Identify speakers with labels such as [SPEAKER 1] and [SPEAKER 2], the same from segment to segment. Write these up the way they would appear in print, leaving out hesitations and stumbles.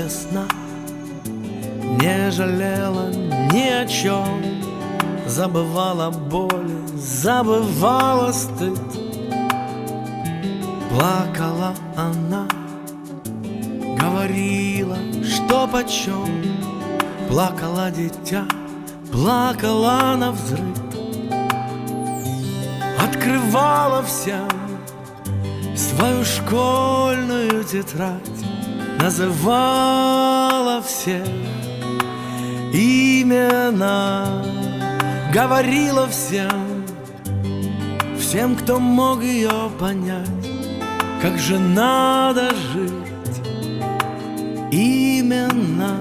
[SPEAKER 1] весна, не жалела ни о чем, забывала боли, забывала стыд. Плакала она, говорила, что почем. Плакала дитя, плакала навзрыд. Открывала всем свою школьную тетрадь, называла всех имена, говорила всем, кто мог ее понять, как же надо жить именно.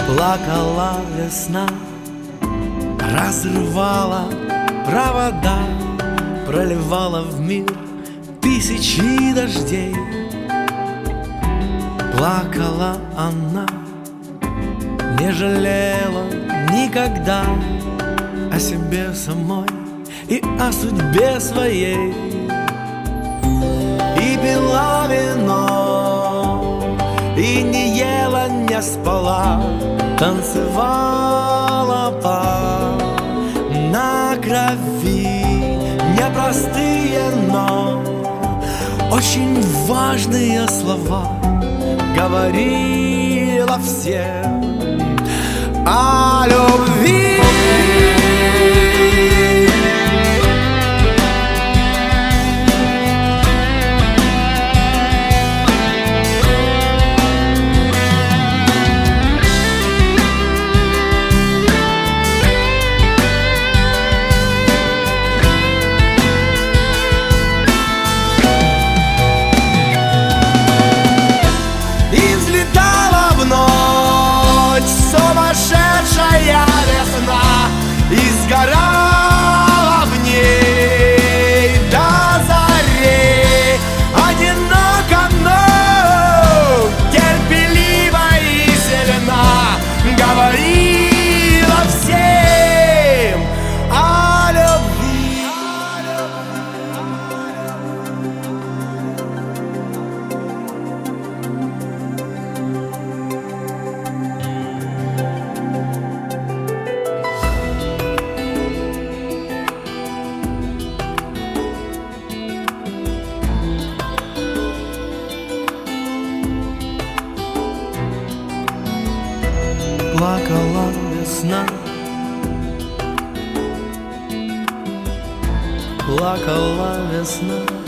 [SPEAKER 1] Плакала весна, разрывала провода, проливала в мир тысячи дождей. Плакала она, не жалела никогда о себе самой и о судьбе своей. И пила вино, и не ела, не спала, танцевала на крови. Непростые, но очень важные слова говорила всем о любви. Сумасшедшая весна, и сгорала в ней до зари. Одиноко, но терпеливо и сильна, говорила всем о любви. Плакала весна, плакала весна.